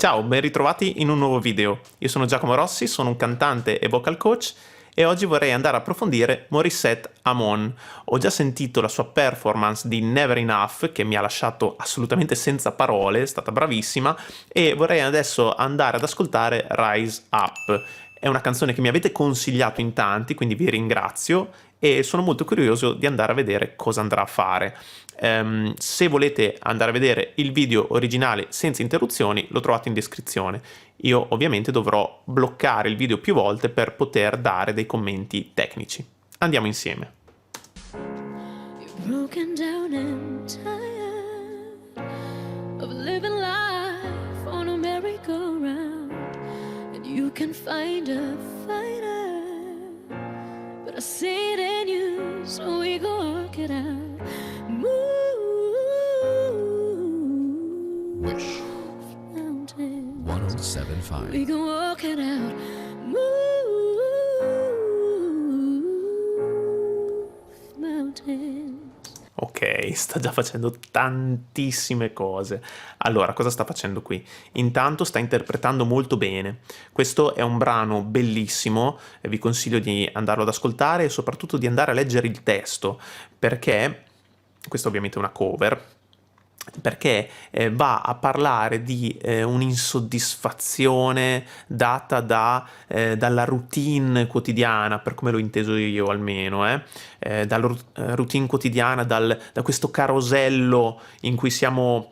Ciao, ben ritrovati in un nuovo video. Io sono Giacomo Rossi, sono un cantante e vocal coach e oggi vorrei andare a approfondire Morissette Amon. Ho già sentito la sua performance di Never Enough che mi ha lasciato assolutamente senza parole, è stata bravissima, e vorrei adesso andare ad ascoltare Rise Up. È una canzone che mi avete consigliato in tanti, quindi vi ringrazio e sono molto curioso di andare a vedere cosa andrà a fare. Se volete andare a vedere il video originale senza interruzioni lo trovate in descrizione. Io ovviamente dovrò bloccare il video più volte per poter dare dei commenti tecnici. Andiamo insieme. Broken down and tired of living life on a merry-go-round, and you can find a fighter, but I see it in you, so we go work it out. Wish 1075. We can walk it out. Move mountains. Ok, sta già facendo tantissime cose. Allora, cosa sta facendo qui? Intanto sta interpretando molto bene. Questo è un brano bellissimo, e vi consiglio di andarlo ad ascoltare e soprattutto di andare a leggere il testo, perché, questo ovviamente è una cover, perché va a parlare di un'insoddisfazione data dalla routine quotidiana, per come l'ho inteso io almeno, dalla routine quotidiana, da questo carosello in cui siamo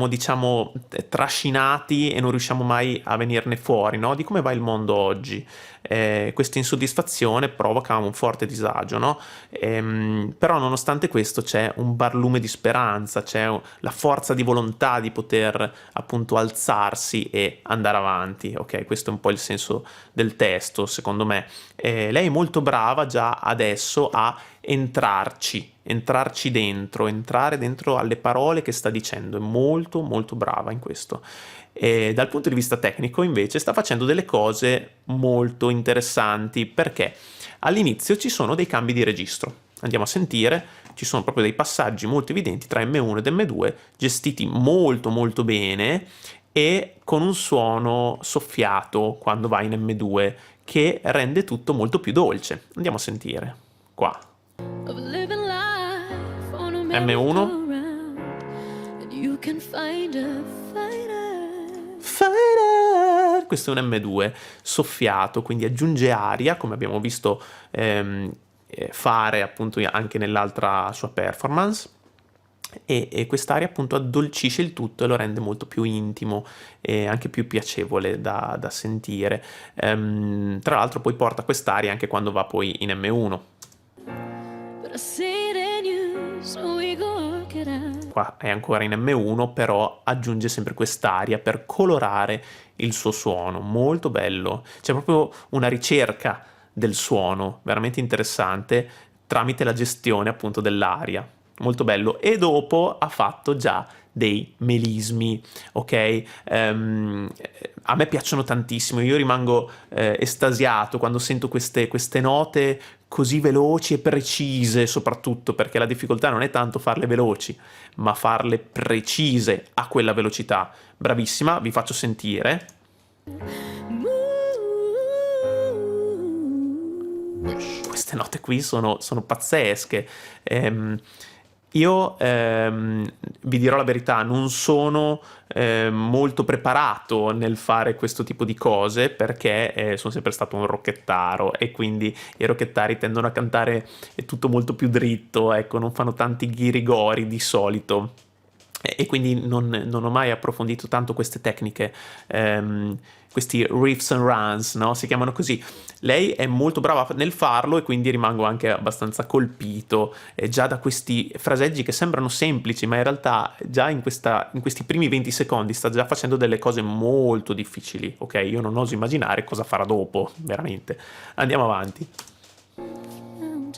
diciamo trascinati e non riusciamo mai a venirne fuori, no? Di come va il mondo oggi. Questa insoddisfazione provoca un forte disagio, no? Però nonostante questo c'è un barlume di speranza, c'è la forza di volontà di poter appunto alzarsi e andare avanti, ok? Questo è un po' il senso del testo, secondo me. Lei è molto brava già adesso a entrarci dentro, entrare dentro alle parole che sta dicendo, è molto molto brava in questo. E dal punto di vista tecnico invece sta facendo delle cose molto interessanti, perché all'inizio ci sono dei cambi di registro. Andiamo a sentire, ci sono proprio dei passaggi molto evidenti tra M1 ed M2 gestiti molto molto bene e con un suono soffiato quando va in M2 che rende tutto molto più dolce. Andiamo a sentire qua. M1 Fighter. Questo è un M2 soffiato, quindi aggiunge aria, come abbiamo visto fare appunto anche nell'altra sua performance, e quest'aria appunto addolcisce il tutto e lo rende molto più intimo e anche più piacevole da sentire. Tra l'altro poi porta quest'aria anche quando va poi in M1. Qua è ancora in M1, però aggiunge sempre quest'aria per colorare il suo suono. Molto bello, c'è proprio una ricerca del suono veramente interessante tramite la gestione appunto dell'aria. Molto bello. E dopo ha fatto già dei melismi, ok? A me piacciono tantissimo, io rimango estasiato quando sento queste note così veloci e precise, soprattutto perché la difficoltà non è tanto farle veloci, ma farle precise a quella velocità. Bravissima, vi faccio sentire. Queste note qui sono pazzesche. Io vi dirò la verità, non sono molto preparato nel fare questo tipo di cose, perché sono sempre stato un rocchettaro e quindi i rocchettari tendono a cantare tutto molto più dritto, ecco, non fanno tanti ghirigori di solito. E quindi non ho mai approfondito tanto queste tecniche, questi riffs and runs, no? Si chiamano così. Lei è molto brava nel farlo e quindi rimango anche abbastanza colpito già da questi fraseggi che sembrano semplici, ma in realtà già in questi primi 20 secondi sta già facendo delle cose molto difficili, ok? Io non oso immaginare cosa farà dopo, veramente. Andiamo avanti.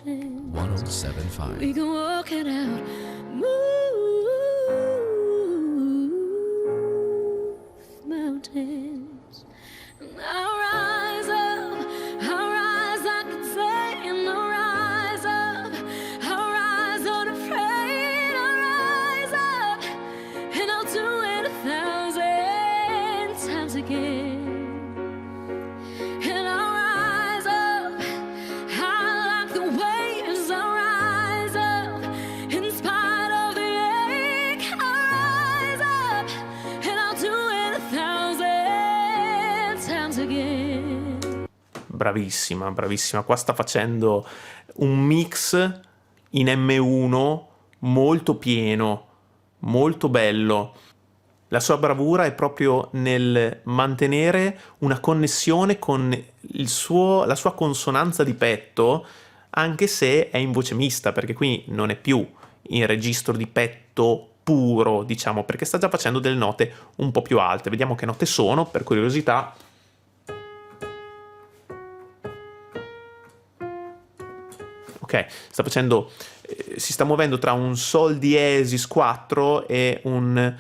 1075. We can walk it out. Mountains. I'll rise up, I could say, and I'll rise up, I'll rise unafraid, I'll rise up, and I'll do it 1,000 again. And I'll rise up, I like the waves, I'll rise up, in spite of the ache, I'll rise up, and I'll do it 1,000 times again. Bravissima, bravissima. Qua sta facendo un mix in M1 molto pieno, molto bello. La sua bravura è proprio nel mantenere una connessione con la sua consonanza di petto, anche se è in voce mista, perché qui non è più in registro di petto puro, diciamo, perché sta già facendo delle note un po' più alte. Vediamo che note sono, per curiosità. Ok, si sta muovendo tra un Sol diesis 4 e un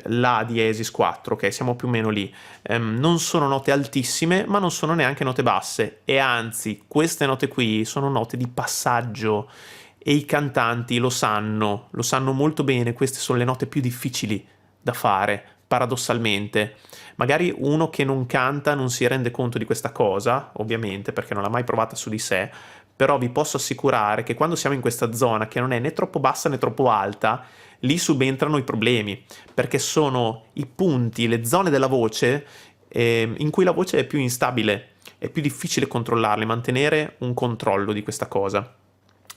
La diesis 4, ok, siamo più o meno lì. Non sono note altissime, ma non sono neanche note basse, e anzi, queste note qui sono note di passaggio, e i cantanti lo sanno molto bene. Queste sono le note più difficili da fare, paradossalmente. Magari uno che non canta non si rende conto di questa cosa, ovviamente, perché non l'ha mai provata su di sé, però vi posso assicurare che quando siamo in questa zona, che non è né troppo bassa né troppo alta, lì subentrano i problemi, perché sono i punti, le zone della voce in cui la voce è più instabile, è più difficile controllarle, mantenere un controllo di questa cosa.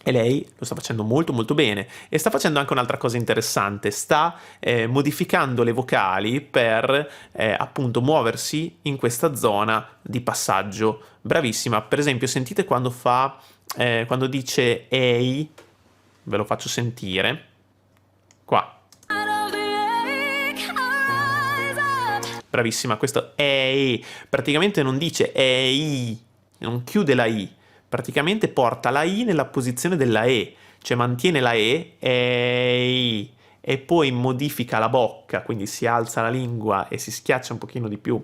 E lei lo sta facendo molto molto bene, e sta facendo anche un'altra cosa interessante: sta modificando le vocali per appunto muoversi in questa zona di passaggio. Bravissima. Per esempio, sentite quando quando dice ei, ve lo faccio sentire qua. Bravissima, questo ei praticamente non dice ei, non chiude la i, praticamente porta la i nella posizione della e, cioè mantiene la e poi modifica la bocca, quindi si alza la lingua e si schiaccia un pochino di più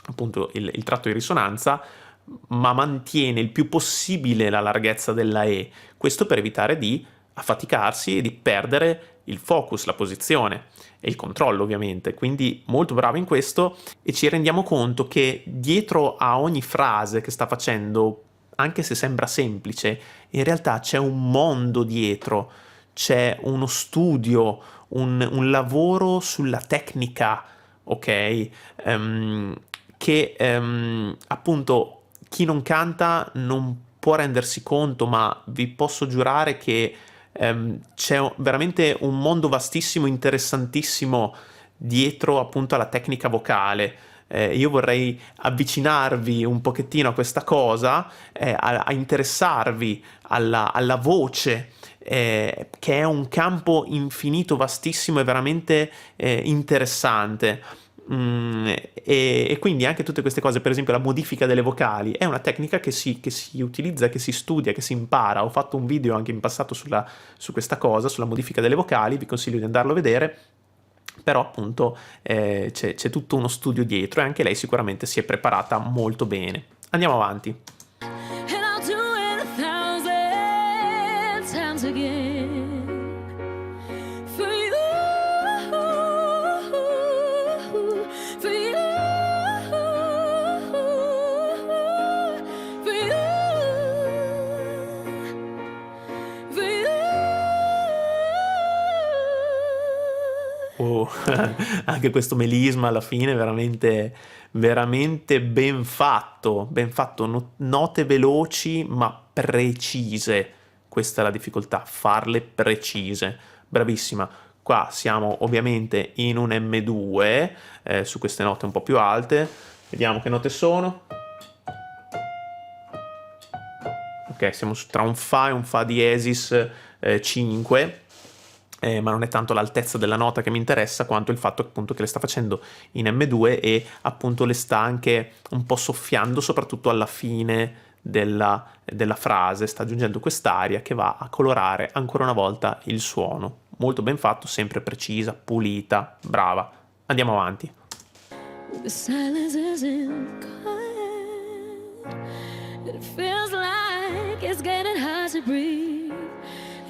appunto il tratto di risonanza, ma mantiene il più possibile la larghezza della e, questo per evitare di affaticarsi e di perdere il focus, la posizione e il controllo, ovviamente. Quindi molto bravo in questo, e ci rendiamo conto che dietro a ogni frase che sta facendo, anche se sembra semplice, in realtà c'è un mondo dietro, c'è uno studio, un lavoro sulla tecnica, ok? Che appunto chi non canta non può rendersi conto, ma vi posso giurare che c'è veramente un mondo vastissimo, interessantissimo dietro appunto alla tecnica vocale. Io vorrei avvicinarvi un pochettino a questa cosa, a interessarvi alla voce, che è un campo infinito, vastissimo e veramente interessante. E quindi anche tutte queste cose, per esempio la modifica delle vocali, è una tecnica che si utilizza, che si studia, che si impara. Ho fatto un video anche in passato su questa cosa, sulla modifica delle vocali, vi consiglio di andarlo a vedere. Però appunto c'è tutto uno studio dietro, e anche lei sicuramente si è preparata molto bene. Andiamo avanti. Anche questo melisma alla fine veramente, veramente ben fatto, note veloci ma precise. Questa è la difficoltà, farle precise. Bravissima. Qua siamo ovviamente in un M2, su queste note un po' più alte. Vediamo che note sono. Ok, siamo tra un Fa e un Fa diesis 5. Ma non è tanto l'altezza della nota che mi interessa, quanto il fatto appunto che le sta facendo in M2, e appunto le sta anche un po' soffiando, soprattutto alla fine della frase, sta aggiungendo quest'aria che va a colorare ancora una volta il suono. Molto ben fatto, sempre precisa, pulita, brava. Andiamo avanti. The silence isn't quiet. It feels like it's getting hard to breathe.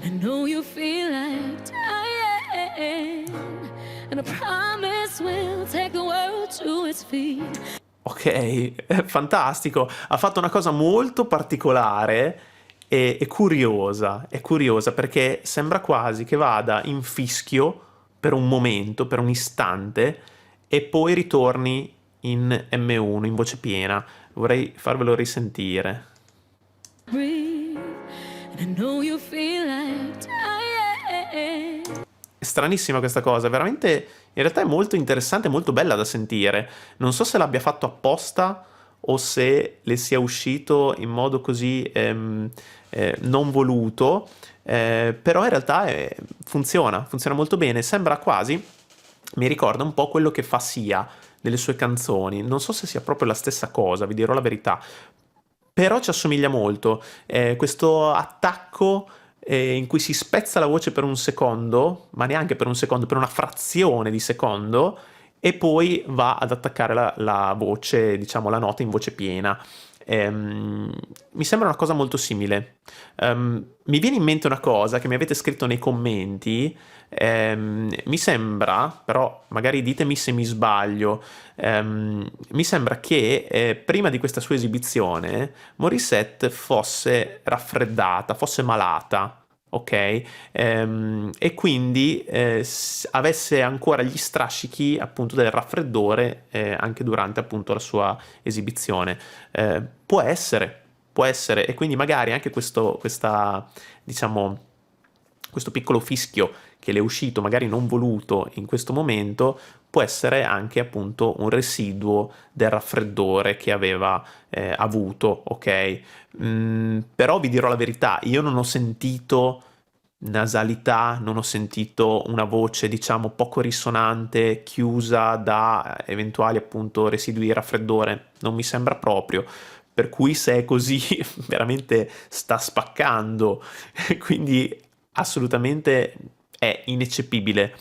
I know you feel like dying, and I promise we'll take the world to its feet. Ok, fantastico. Ha fatto una cosa molto particolare e curiosa. È curiosa perché sembra quasi che vada in fischio per un momento, per un istante, e poi ritorni in M1, in voce piena. Vorrei farvelo risentire. Breathe, and I know you feel like dying. È stranissima questa cosa, veramente in realtà è molto interessante e molto bella da sentire. Non so se l'abbia fatto apposta o se le sia uscito in modo così non voluto, però in realtà funziona molto bene. Sembra quasi, mi ricorda un po' quello che fa Sia nelle sue canzoni. Non so se sia proprio la stessa cosa, vi dirò la verità, però ci assomiglia molto. Questo attacco in cui si spezza la voce per un secondo, ma neanche per un secondo, per una frazione di secondo, e poi va ad attaccare la voce, diciamo la nota in voce piena. Mi sembra una cosa molto simile. Mi viene in mente una cosa che mi avete scritto nei commenti. Mi sembra, però magari ditemi se mi sbaglio, mi sembra che prima di questa sua esibizione Morissette fosse raffreddata, fosse malata, ok? E quindi avesse ancora gli strascichi appunto del raffreddore anche durante appunto la sua esibizione. Può essere, e quindi magari anche diciamo, questo piccolo fischio che le è uscito, magari non voluto in questo momento, può essere anche appunto un residuo del raffreddore che aveva avuto, ok? Però vi dirò la verità, io non ho sentito nasalità, non ho sentito una voce, diciamo, poco risonante, chiusa da eventuali appunto residui di raffreddore, non mi sembra proprio. Per cui se è così veramente sta spaccando, quindi assolutamente è ineccepibile.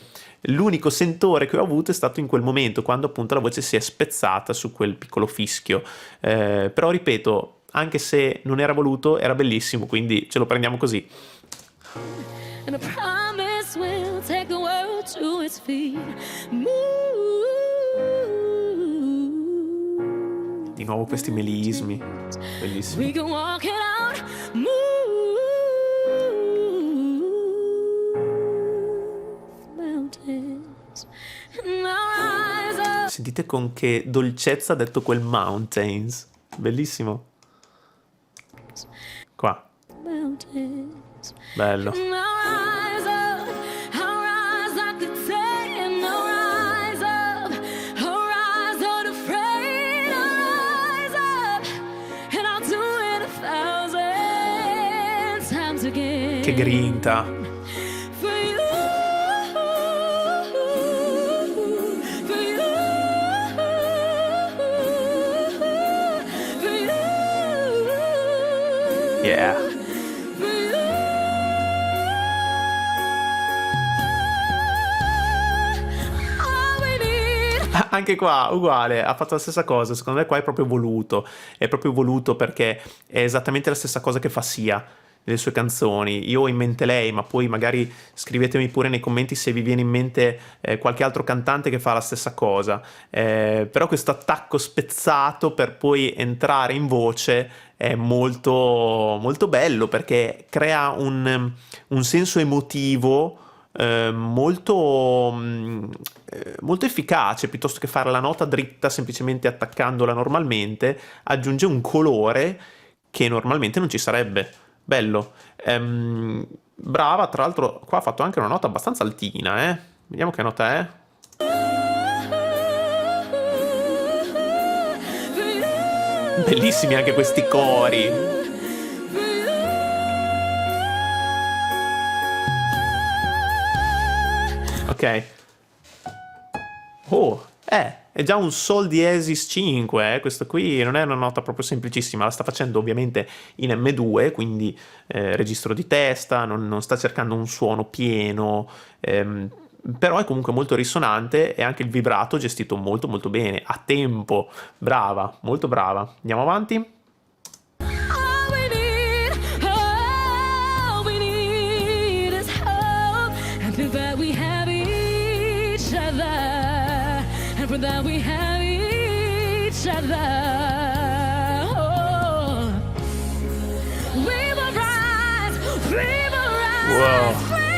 L'unico sentore che ho avuto è stato in quel momento, quando appunto la voce si è spezzata su quel piccolo fischio. Però ripeto, anche se non era voluto, era bellissimo, quindi ce lo prendiamo così. And I promise we'll take the world to its feet. Move. Di nuovo questi melismi, bellissimo. We can walk it out. Move. Mountains. And I'll rise up. Sentite con che dolcezza ha detto quel mountains. Bellissimo. Qua. Mountains. Bello. And I'll rise like the day, and I'll rise unafraid, I'll rise up, and I'll do it 1,000 times again. Che grinta. For you, for you, for you. Yeah. Anche qua uguale, ha fatto la stessa cosa. Secondo me qua è proprio voluto perché è esattamente la stessa cosa che fa Sia nelle sue canzoni. Io ho in mente lei, ma poi magari scrivetemi pure nei commenti se vi viene in mente qualche altro cantante che fa la stessa cosa. Però questo attacco spezzato per poi entrare in voce è molto, molto bello, perché crea un senso emotivo molto efficace. Piuttosto che fare la nota dritta semplicemente attaccandola normalmente, aggiunge un colore che normalmente non ci sarebbe. Bello. Brava, tra l'altro qua ha fatto anche una nota abbastanza altina, vediamo che nota è. Bellissimi anche questi cori. Ok. Oh, è già un Sol diesis 5, questo qui non è una nota proprio semplicissima, la sta facendo ovviamente in M2, quindi registro di testa, non sta cercando un suono pieno, però è comunque molto risonante, e anche il vibrato gestito molto molto bene, a tempo, brava, molto brava. Andiamo avanti. That we have each other, and for that we have each each other. Oh. We will rise, we will rise, Wow. we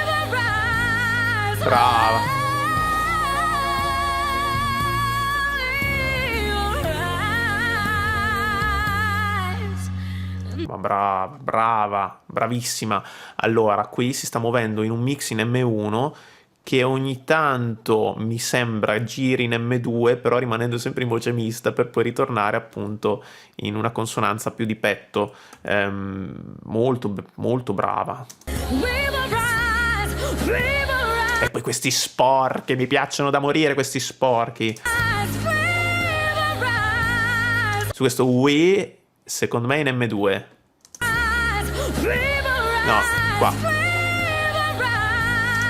will rise. Brava. We will rise. Ma brava, brava, bravissima. Allora, qui si sta muovendo in un mix in M1 che ogni tanto mi sembra giri in M2, però rimanendo sempre in voce mista per poi ritornare appunto in una consonanza più di petto. Molto, molto brava. We will rise, we will rise. E poi questi sporchi, mi piacciono da morire questi sporchi. Su questo we, secondo me in M2. No, qua.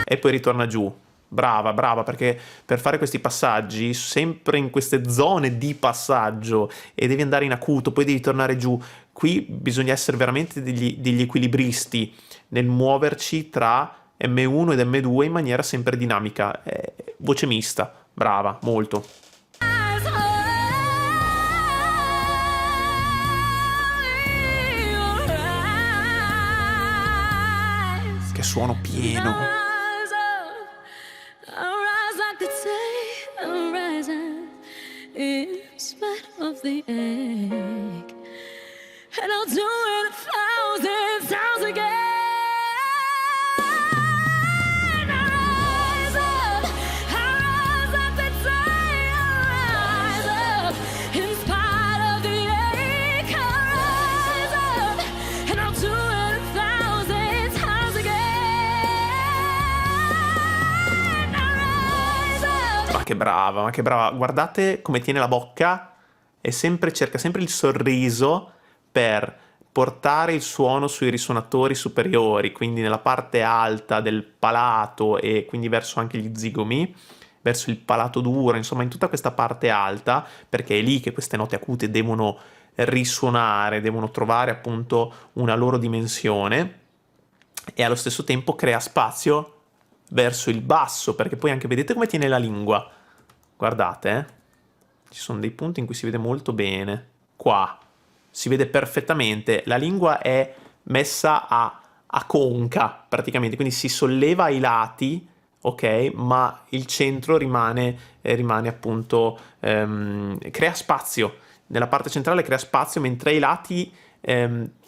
E poi ritorna giù. Brava, brava, perché per fare questi passaggi, sempre in queste zone di passaggio, e devi andare in acuto, poi devi tornare giù, qui bisogna essere veramente degli equilibristi nel muoverci tra M1 ed M2 in maniera sempre dinamica. Voce mista, brava, molto. Che suono pieno. In spite of the ache, and I'll do it 1,000 times again. I rise up the day, I rise up in spite of the ache. I rise up, and I'll do it 1,000 times again. I rise up. Ma che brava, ma che brava. Guardate come tiene la bocca e cerca sempre il sorriso per portare il suono sui risuonatori superiori, quindi nella parte alta del palato e quindi verso anche gli zigomi, verso il palato duro, insomma in tutta questa parte alta, perché è lì che queste note acute devono risuonare, devono trovare appunto una loro dimensione, e allo stesso tempo crea spazio verso il basso, perché poi anche vedete come tiene la lingua. Guardate, ci sono dei punti in cui si vede molto bene. Qua si vede perfettamente, la lingua è messa a conca praticamente, quindi si solleva ai lati, ok, ma il centro rimane appunto, crea spazio. Nella parte centrale crea spazio, mentre ai lati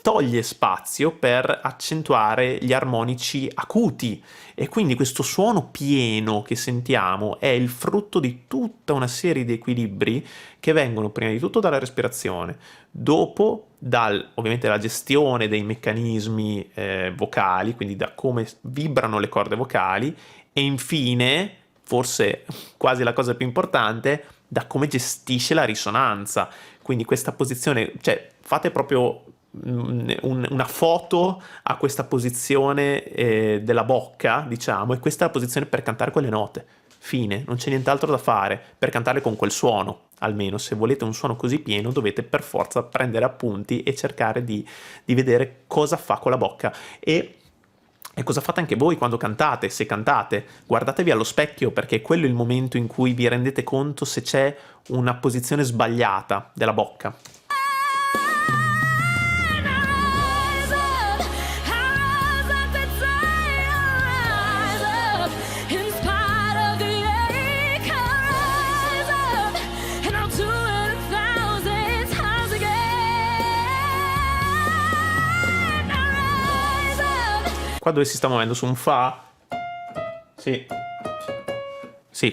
toglie spazio per accentuare gli armonici acuti, e quindi questo suono pieno che sentiamo è il frutto di tutta una serie di equilibri che vengono prima di tutto dalla respirazione, dopo ovviamente dalla gestione dei meccanismi vocali, quindi da come vibrano le corde vocali, e infine, forse quasi la cosa più importante, da come gestisce la risonanza. Quindi questa posizione, cioè fate proprio una foto a questa posizione della bocca, diciamo, e questa è la posizione per cantare quelle note. Fine, non c'è nient'altro da fare per cantare con quel suono. Almeno se volete un suono così pieno dovete per forza prendere appunti e cercare di vedere cosa fa con la bocca. E cosa fate anche voi quando cantate? Se cantate, guardatevi allo specchio, perché quello è il momento in cui vi rendete conto se c'è una posizione sbagliata della bocca. Qua dove si sta muovendo su un Fa, sì,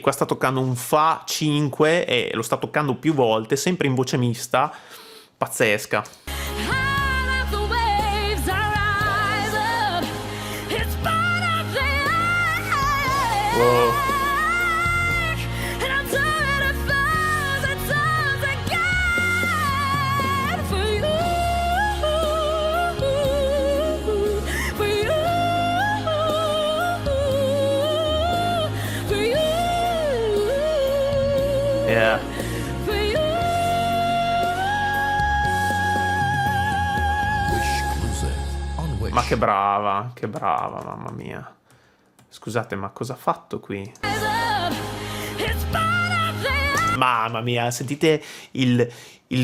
qua sta toccando un Fa 5 e lo sta toccando più volte, sempre in voce mista, pazzesca. Wow. Yeah. Ma che brava, mamma mia. Scusate, ma cosa ha fatto qui? mamma mia, sentite il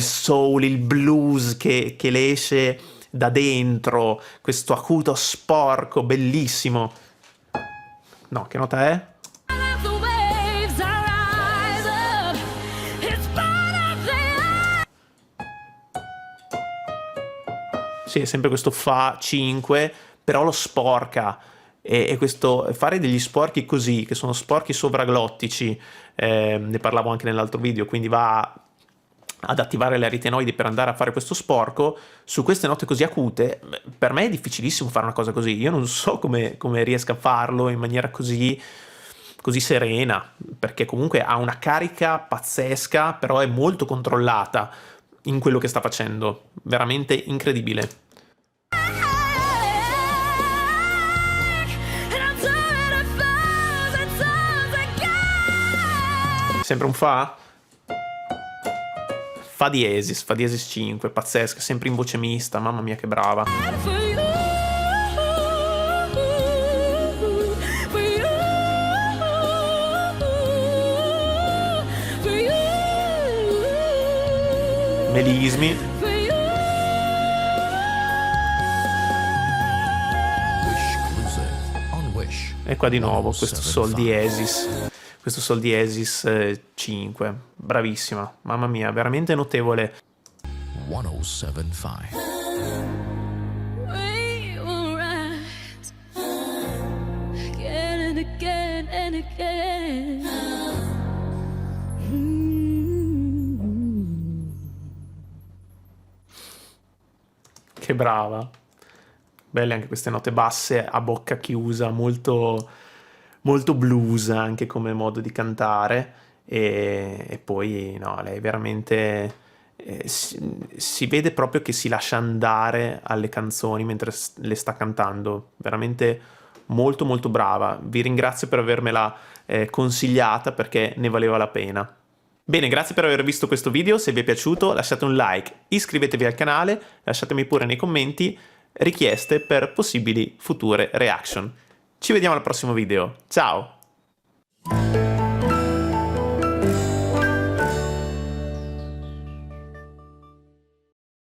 soul, il blues che le esce da dentro, questo acuto sporco, bellissimo. No, che nota è? The waves rise up. It's part of the Sì, è sempre questo fa 5, però lo sporca. E questo fare degli sporchi così, che sono sporchi sovraglottici, ne parlavo anche nell'altro video, quindi va ad attivare le aritenoidi per andare a fare questo sporco, su queste note così acute, per me è difficilissimo fare una cosa così. Io non so come riesca a farlo in maniera così serena, perché comunque ha una carica pazzesca, però è molto controllata in quello che sta facendo, veramente incredibile. Sempre un fa? Fa diesis 5, pazzesca, sempre in voce mista, mamma mia che brava. Melismi. E qua di nuovo questo sol diesis. Questo sol diesis 5. Bravissima. Mamma mia, veramente notevole. 1075. We will rise again and again and again. Che brava. Belle anche queste note basse a bocca chiusa, molto, molto blues anche come modo di cantare. E poi, no, lei veramente si vede proprio che si lascia andare alle canzoni mentre le sta cantando. Veramente molto, molto brava. Vi ringrazio per avermela consigliata perché ne valeva la pena. Bene, grazie per aver visto questo video. Se vi è piaciuto lasciate un like, iscrivetevi al canale, lasciatemi pure nei commenti richieste per possibili future reaction. Ci vediamo al prossimo video. Ciao!